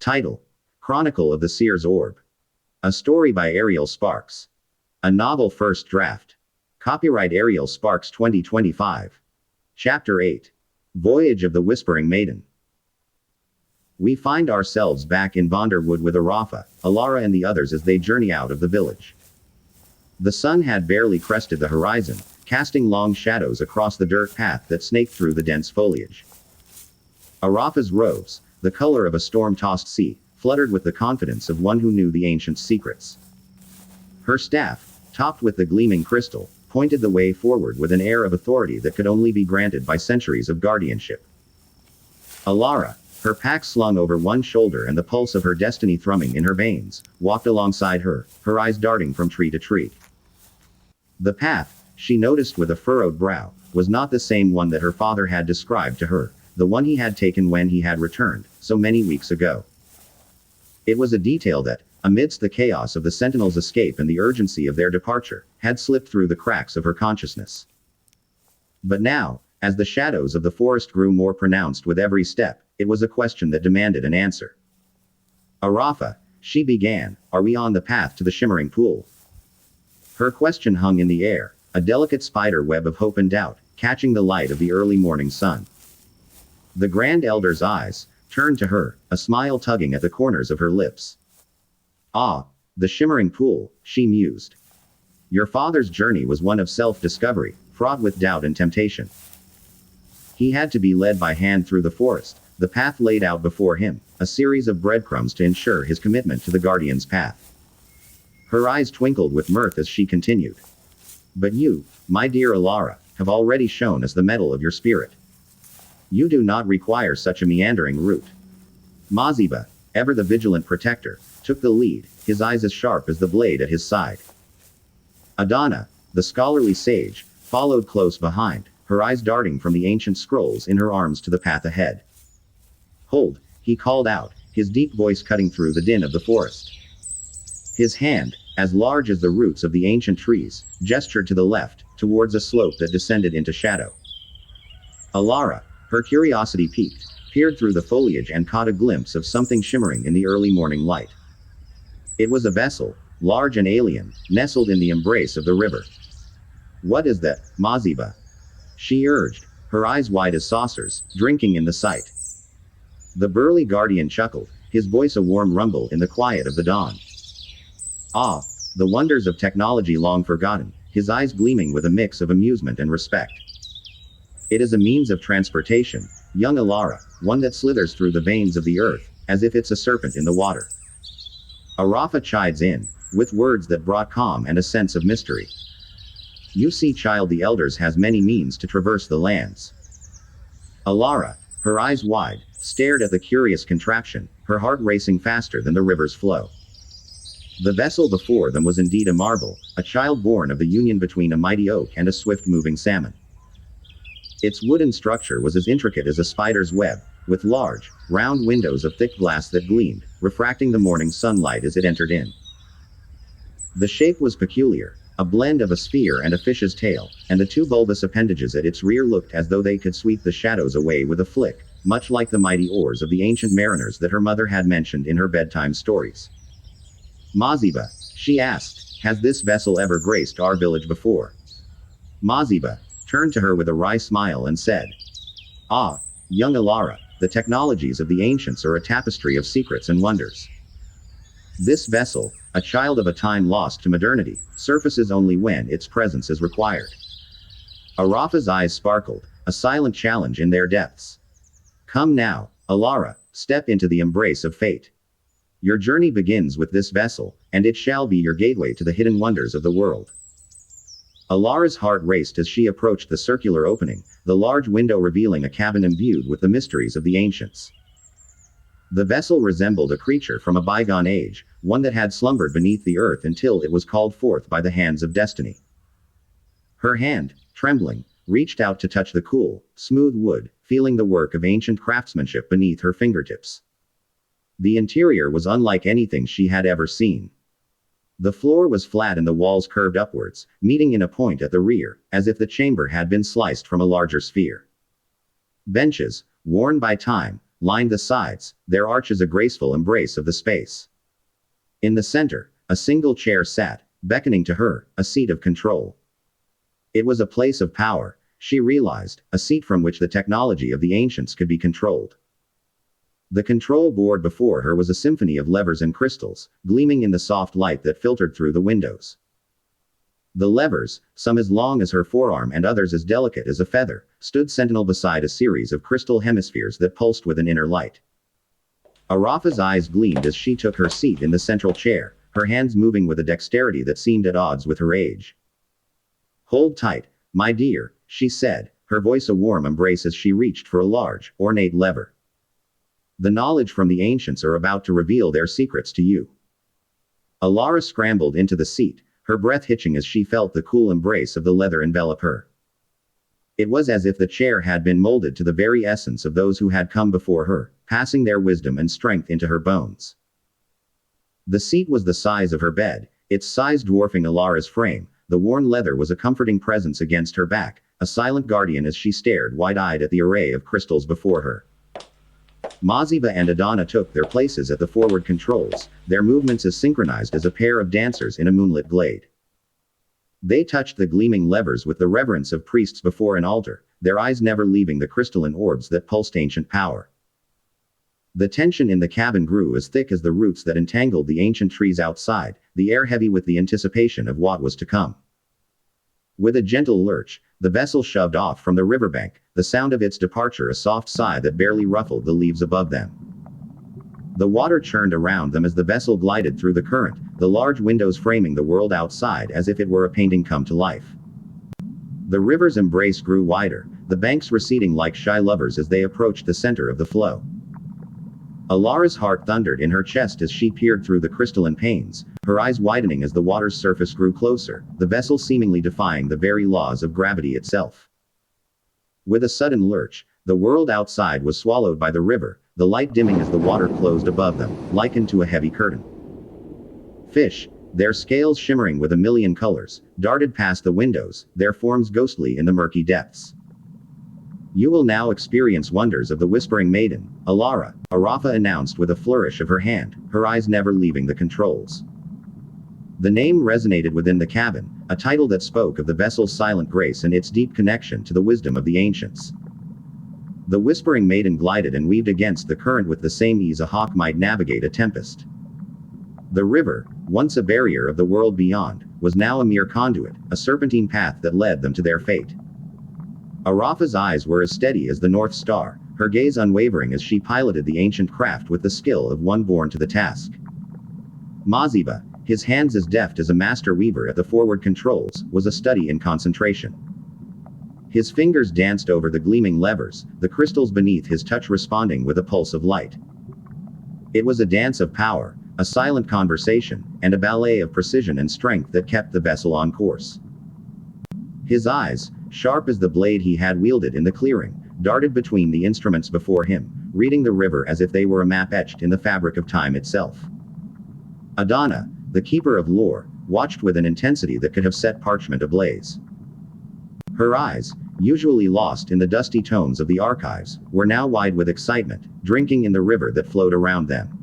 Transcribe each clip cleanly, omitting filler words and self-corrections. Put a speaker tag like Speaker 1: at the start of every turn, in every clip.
Speaker 1: Title: Chronicle of the Seers Orb. A story by Ariel Sparks. A novel first draft. Copyright Ariel Sparks 2025. Chapter 8. Voyage of the Whispering Maiden. We find ourselves back in Vonderwood with Arafa, Alara and the others as they journey out of the village. The sun had barely crested the horizon, casting long shadows across the dirt path that snaked through the dense foliage. Arafa's robes, the color of a storm-tossed sea, fluttered with the confidence of one who knew the ancient secrets. Her staff, topped with the gleaming crystal, pointed the way forward with an air of authority that could only be granted by centuries of guardianship. Alara, her pack slung over one shoulder and the pulse of her destiny thrumming in her veins, walked alongside her, her eyes darting from tree to tree. The path, she noticed with a furrowed brow, was not the same one that her father had described to her, the one he had taken when he had returned, so many weeks ago. It was a detail that, amidst the chaos of the Sentinels' escape and the urgency of their departure, had slipped through the cracks of her consciousness. But now, as the shadows of the forest grew more pronounced with every step, it was a question that demanded an answer. "Arafa," she began, "are we on the path to the shimmering pool?" Her question hung in the air, a delicate spider web of hope and doubt, catching the light of the early morning sun. The Grand Elder's eyes turned to her, a smile tugging at the corners of her lips. "Ah, the shimmering pool," she mused. "Your father's journey was one of self-discovery, fraught with doubt and temptation. He had to be led by hand through the forest, the path laid out before him, a series of breadcrumbs to ensure his commitment to the Guardian's path." Her eyes twinkled with mirth as she continued. "But you, my dear Alara, have already shown us the mettle of your spirit. You do not require such a meandering route." Maziba, ever the vigilant protector, took the lead, his eyes as sharp as the blade at his side. Adana, the scholarly sage, followed close behind, her eyes darting from the ancient scrolls in her arms to the path ahead. "Hold," he called out, his deep voice cutting through the din of the forest. His hand, as large as the roots of the ancient trees, gestured to the left, towards a slope that descended into shadow. Alara, her curiosity piqued, peered through the foliage and caught a glimpse of something shimmering in the early morning light. It was a vessel, large and alien, nestled in the embrace of the river. "What is that, Maziba?" she urged, her eyes wide as saucers, drinking in the sight. The burly guardian chuckled, his voice a warm rumble in the quiet of the dawn. "Ah, the wonders of technology long forgotten," his eyes gleaming with a mix of amusement and respect. "It is a means of transportation, young Alara, one that slithers through the veins of the earth, as if it's a serpent in the water." Arafa chides in, with words that brought calm and a sense of mystery. "You see, child, the elders has many means to traverse the lands." Alara, her eyes wide, stared at the curious contraption, her heart racing faster than the river's flow. The vessel before them was indeed a marvel, a child born of the union between a mighty oak and a swift-moving salmon. Its wooden structure was as intricate as a spider's web, with large, round windows of thick glass that gleamed, refracting the morning sunlight as it entered in. The shape was peculiar, a blend of a sphere and a fish's tail, and the two bulbous appendages at its rear looked as though they could sweep the shadows away with a flick, much like the mighty oars of the ancient mariners that her mother had mentioned in her bedtime stories. "Maziba," she asked, "has this vessel ever graced our village before?" Maziba turned to her with a wry smile and said, "Ah, young Alara, the technologies of the ancients are a tapestry of secrets and wonders. This vessel, a child of a time lost to modernity, surfaces only when its presence is required." Arafa's eyes sparkled, a silent challenge in their depths. "Come now, Alara, step into the embrace of fate. Your journey begins with this vessel, and it shall be your gateway to the hidden wonders of the world." Alara's heart raced as she approached the circular opening, the large window revealing a cabin imbued with the mysteries of the ancients. The vessel resembled a creature from a bygone age, one that had slumbered beneath the earth until it was called forth by the hands of destiny. Her hand, trembling, reached out to touch the cool, smooth wood, feeling the work of ancient craftsmanship beneath her fingertips. The interior was unlike anything she had ever seen. The floor was flat and the walls curved upwards, meeting in a point at the rear, as if the chamber had been sliced from a larger sphere. Benches, worn by time, lined the sides, their arches a graceful embrace of the space. In the center, a single chair sat, beckoning to her, a seat of control. It was a place of power, she realized, a seat from which the technology of the ancients could be controlled. The control board before her was a symphony of levers and crystals, gleaming in the soft light that filtered through the windows. The levers, some as long as her forearm and others as delicate as a feather, stood sentinel beside a series of crystal hemispheres that pulsed with an inner light. Arafa's eyes gleamed as she took her seat in the central chair, her hands moving with a dexterity that seemed at odds with her age. "Hold tight, my dear," she said, her voice a warm embrace as she reached for a large, ornate lever. "The knowledge from the ancients are about to reveal their secrets to you." Alara scrambled into the seat, her breath hitching as she felt the cool embrace of the leather envelop her. It was as if the chair had been molded to the very essence of those who had come before her, passing their wisdom and strength into her bones. The seat was the size of her bed, its size dwarfing Alara's frame. The worn leather was a comforting presence against her back, a silent guardian as she stared wide-eyed at the array of crystals before her. Maziva and Adana took their places at the forward controls, their movements as synchronized as a pair of dancers in a moonlit glade. They touched the gleaming levers with the reverence of priests before an altar, their eyes never leaving the crystalline orbs that pulsed ancient power. The tension in the cabin grew as thick as the roots that entangled the ancient trees outside, the air heavy with the anticipation of what was to come. With a gentle lurch, the vessel shoved off from the riverbank, the sound of its departure a soft sigh that barely ruffled the leaves above them. The water churned around them as the vessel glided through the current, the large windows framing the world outside as if it were a painting come to life. The river's embrace grew wider, the banks receding like shy lovers as they approached the center of the flow. Alara's heart thundered in her chest as she peered through the crystalline panes, her eyes widening as the water's surface grew closer, the vessel seemingly defying the very laws of gravity itself. With a sudden lurch, the world outside was swallowed by the river, the light dimming as the water closed above them, likened to a heavy curtain. Fish, their scales shimmering with a million colors, darted past the windows, their forms ghostly in the murky depths. "You will now experience wonders of the Whispering Maiden," Alara, Arafa announced with a flourish of her hand, her eyes never leaving the controls. The name resonated within the cabin, a title that spoke of the vessel's silent grace and its deep connection to the wisdom of the ancients. The Whispering Maiden glided and weaved against the current with the same ease a hawk might navigate a tempest. The river, once a barrier of the world beyond, was now a mere conduit, a serpentine path that led them to their fate. Arafa's eyes were as steady as the North Star, her gaze unwavering as she piloted the ancient craft with the skill of one born to the task. Maziba, his hands as deft as a master weaver at the forward controls, was a study in concentration. His fingers danced over the gleaming levers, the crystals beneath his touch responding with a pulse of light. It was a dance of power, a silent conversation, and a ballet of precision and strength that kept the vessel on course. His eyes, sharp as the blade he had wielded in the clearing, darted between the instruments before him, reading the river as if they were a map etched in the fabric of time itself. Adana, the keeper of lore, watched with an intensity that could have set parchment ablaze. Her eyes, usually lost in the dusty tones of the archives, were now wide with excitement, drinking in the river that flowed around them.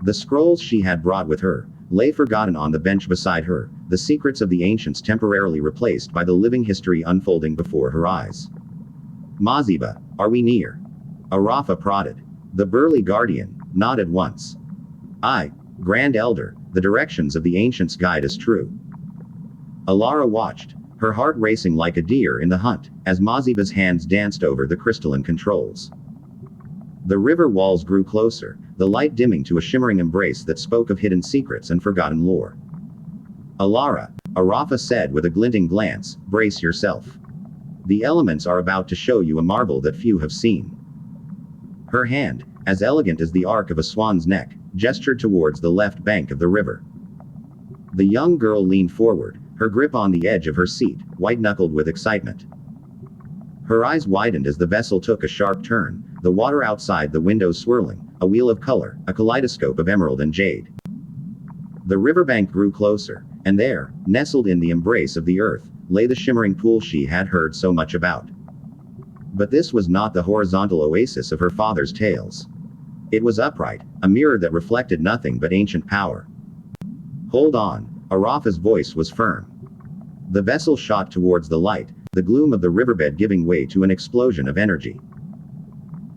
Speaker 1: The scrolls she had brought with her lay forgotten on the bench beside her, the secrets of the ancients temporarily replaced by the living history unfolding before her eyes. "Maziba, are we near?" Arafa prodded. The burly guardian nodded once. "Aye, Grand Elder, the directions of the ancients guide us true." Alara watched, her heart racing like a deer in the hunt, as Maziba's hands danced over the crystalline controls. The river walls grew closer, the light dimming to a shimmering embrace that spoke of hidden secrets and forgotten lore. "Alara," Arafa said with a glinting glance, "brace yourself. The elements are about to show you a marvel that few have seen." Her hand, as elegant as the arc of a swan's neck, gestured towards the left bank of the river. The young girl leaned forward, her grip on the edge of her seat, white-knuckled with excitement. Her eyes widened as the vessel took a sharp turn, the water outside the windows swirling, a wheel of color, a kaleidoscope of emerald and jade. The riverbank grew closer, and there, nestled in the embrace of the earth, lay the shimmering pool she had heard so much about. But this was not the horizontal oasis of her father's tales. It was upright, a mirror that reflected nothing but ancient power. Hold on, Arafa's voice was firm. The vessel shot towards the light, the gloom of the riverbed giving way to an explosion of energy.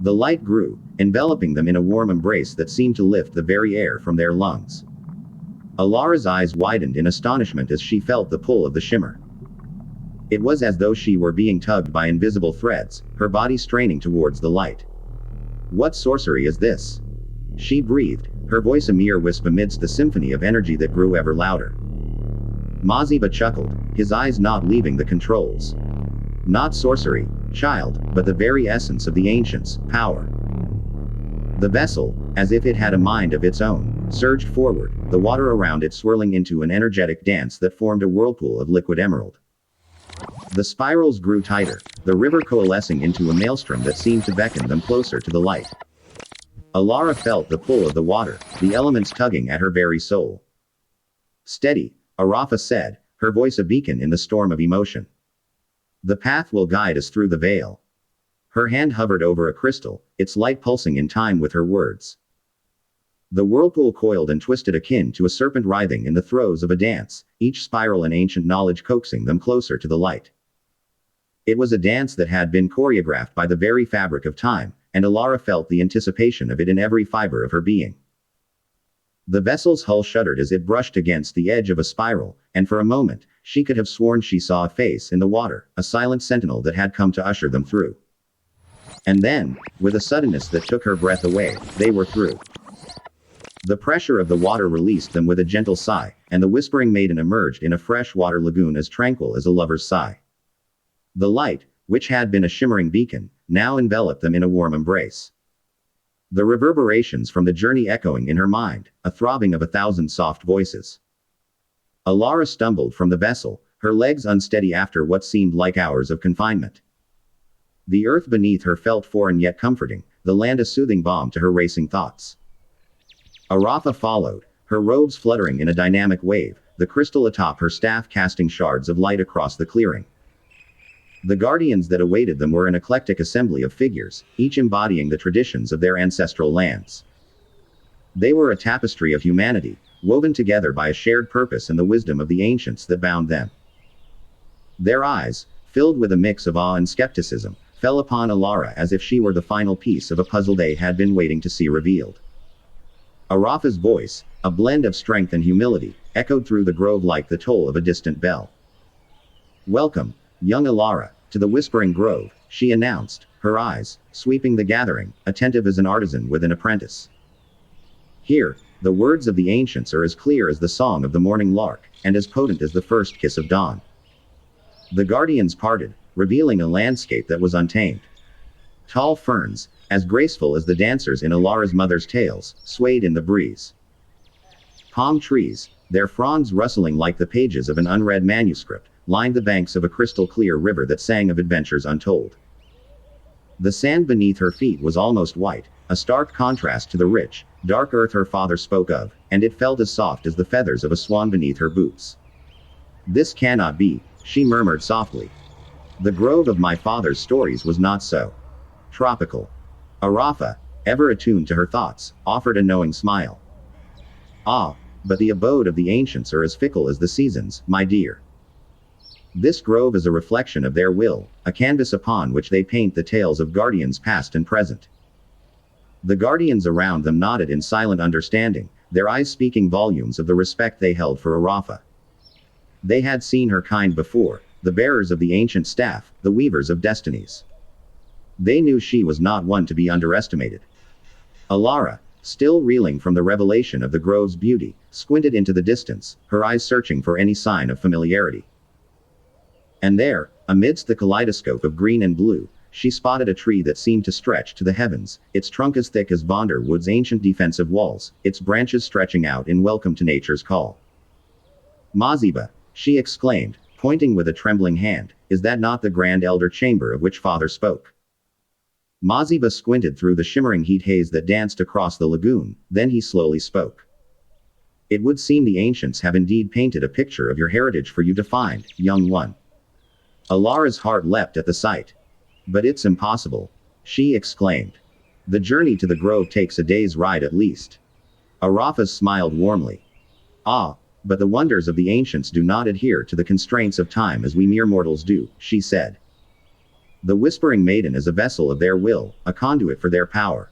Speaker 1: The light grew, enveloping them in a warm embrace that seemed to lift the very air from their lungs. Alara's eyes widened in astonishment as she felt the pull of the shimmer. It was as though she were being tugged by invisible threads, her body straining towards the light. What sorcery is this? She breathed, her voice a mere wisp amidst the symphony of energy that grew ever louder. Maziba chuckled, his eyes not leaving the controls. Not sorcery, child, but the very essence of the ancients, power. The vessel, as if it had a mind of its own, surged forward, the water around it swirling into an energetic dance that formed a whirlpool of liquid emerald. The spirals grew tighter, the river coalescing into a maelstrom that seemed to beckon them closer to the light. Alara felt the pull of the water, the elements tugging at her very soul. Steady, Arafa said, her voice a beacon in the storm of emotion. The path will guide us through the veil. Her hand hovered over a crystal, its light pulsing in time with her words. The whirlpool coiled and twisted akin to a serpent writhing in the throes of a dance, each spiral an ancient knowledge coaxing them closer to the light. It was a dance that had been choreographed by the very fabric of time, and Alara felt the anticipation of it in every fiber of her being. The vessel's hull shuddered as it brushed against the edge of a spiral, and for a moment, she could have sworn she saw a face in the water, a silent sentinel that had come to usher them through. And then, with a suddenness that took her breath away, they were through. The pressure of the water released them with a gentle sigh, and the whispering maiden emerged in a fresh-water lagoon as tranquil as a lover's sigh. The light, which had been a shimmering beacon, now enveloped them in a warm embrace. The reverberations from the journey echoing in her mind, a throbbing of 1,000 soft voices. Alara stumbled from the vessel, her legs unsteady after what seemed like hours of confinement. The earth beneath her felt foreign yet comforting, the land a soothing balm to her racing thoughts. Arafa followed, her robes fluttering in a dynamic wave, the crystal atop her staff casting shards of light across the clearing. The guardians that awaited them were an eclectic assembly of figures, each embodying the traditions of their ancestral lands. They were a tapestry of humanity, woven together by a shared purpose and the wisdom of the ancients that bound them. Their eyes, filled with a mix of awe and skepticism, fell upon Alara as if she were the final piece of a puzzle they had been waiting to see revealed. Arafa's voice, a blend of strength and humility, echoed through the grove like the toll of a distant bell. Welcome, young Alara, to the Whispering Grove, she announced, her eyes, sweeping the gathering, attentive as an artisan with an apprentice. Here, the words of the ancients are as clear as the song of the morning lark, and as potent as the first kiss of dawn. The guardians parted, revealing a landscape that was untamed. Tall ferns, as graceful as the dancers in Alara's mother's tales, swayed in the breeze. Palm trees, their fronds rustling like the pages of an unread manuscript, lined the banks of a crystal-clear river that sang of adventures untold. The sand beneath her feet was almost white, a stark contrast to the rich, dark earth her father spoke of, and it felt as soft as the feathers of a swan beneath her boots. This cannot be, she murmured softly. The grove of my father's stories was not so tropical. Arafa, ever attuned to her thoughts, offered a knowing smile. Ah, but the abode of the ancients are as fickle as the seasons, my dear. This grove is a reflection of their will, a canvas upon which they paint the tales of guardians past and present. The guardians around them nodded in silent understanding, their eyes speaking volumes of the respect they held for Arafa. They had seen her kind before, the bearers of the ancient staff, the weavers of destinies. They knew she was not one to be underestimated. Alara, still reeling from the revelation of the grove's beauty, squinted into the distance, her eyes searching for any sign of familiarity. And there, amidst the kaleidoscope of green and blue, she spotted a tree that seemed to stretch to the heavens, its trunk as thick as Bonder Wood's ancient defensive walls, its branches stretching out in welcome to nature's call. Maziba, she exclaimed, pointing with a trembling hand, is that not the grand elder chamber of which father spoke? Maziba squinted through the shimmering heat haze that danced across the lagoon, then he slowly spoke. It would seem the ancients have indeed painted a picture of your heritage for you to find, young one. Alara's heart leapt at the sight. But it's impossible, she exclaimed. The journey to the grove takes a day's ride at least. Arafa smiled warmly. Ah, but the wonders of the ancients do not adhere to the constraints of time as we mere mortals do, she said. The Whispering Maiden is a vessel of their will, a conduit for their power.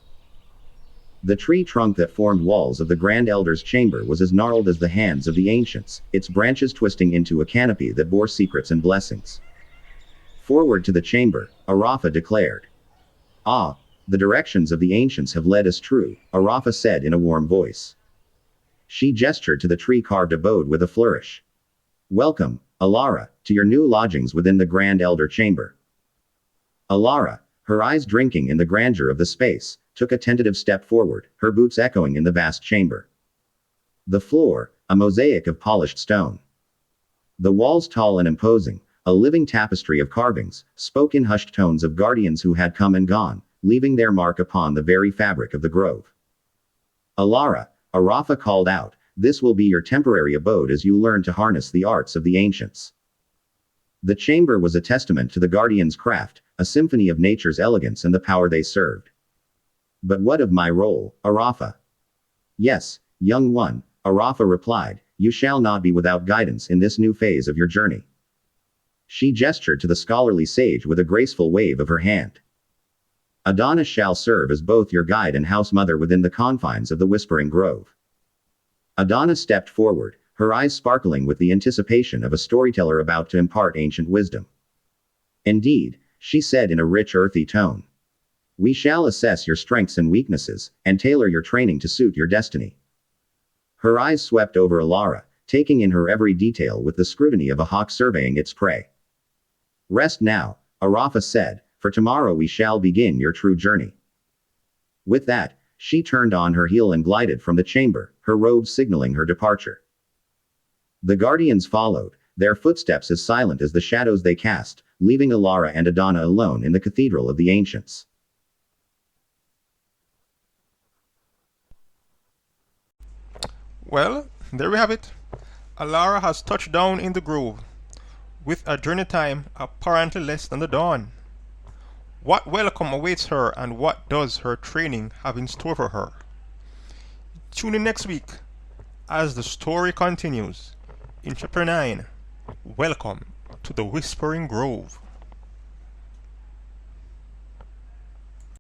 Speaker 1: The tree trunk that formed walls of the Grand Elder's chamber was as gnarled as the hands of the ancients, its branches twisting into a canopy that bore secrets and blessings. Forward to the chamber, Arafa declared. Ah, the directions of the ancients have led us true, Arafa said in a warm voice. She gestured to the tree-carved abode with a flourish. Welcome, Alara, to your new lodgings within the Grand Elder Chamber. Alara, her eyes drinking in the grandeur of the space, took a tentative step forward, her boots echoing in the vast chamber. The floor, a mosaic of polished stone. The walls tall and imposing, a living tapestry of carvings, spoke in hushed tones of guardians who had come and gone, leaving their mark upon the very fabric of the grove. Alara, Arafa called out, this will be your temporary abode as you learn to harness the arts of the ancients. The chamber was a testament to the guardians' craft, a symphony of nature's elegance and the power they served. But what of my role, Arafa? Yes, young one, Arafa replied, you shall not be without guidance in this new phase of your journey. She gestured to the scholarly sage with a graceful wave of her hand. Adana shall serve as both your guide and house mother within the confines of the Whispering Grove. Adana stepped forward, her eyes sparkling with the anticipation of a storyteller about to impart ancient wisdom. Indeed, she said in a rich earthy tone. We shall assess your strengths and weaknesses, and tailor your training to suit your destiny. Her eyes swept over Alara, taking in her every detail with the scrutiny of a hawk surveying its prey. Rest now, Arafa said, for tomorrow we shall begin your true journey. With that, she turned on her heel and glided from the chamber, her robes signaling her departure. The guardians followed, their footsteps as silent as the shadows they cast, leaving Alara and Adana alone in the cathedral of the ancients.
Speaker 2: Well, there we have it. Alara has touched down in the grove, with a journey time apparently less than the dawn. What welcome awaits her, and what does her training have in store for her? Tune in next week as the story continues in Chapter 9. Welcome to the Whispering Grove.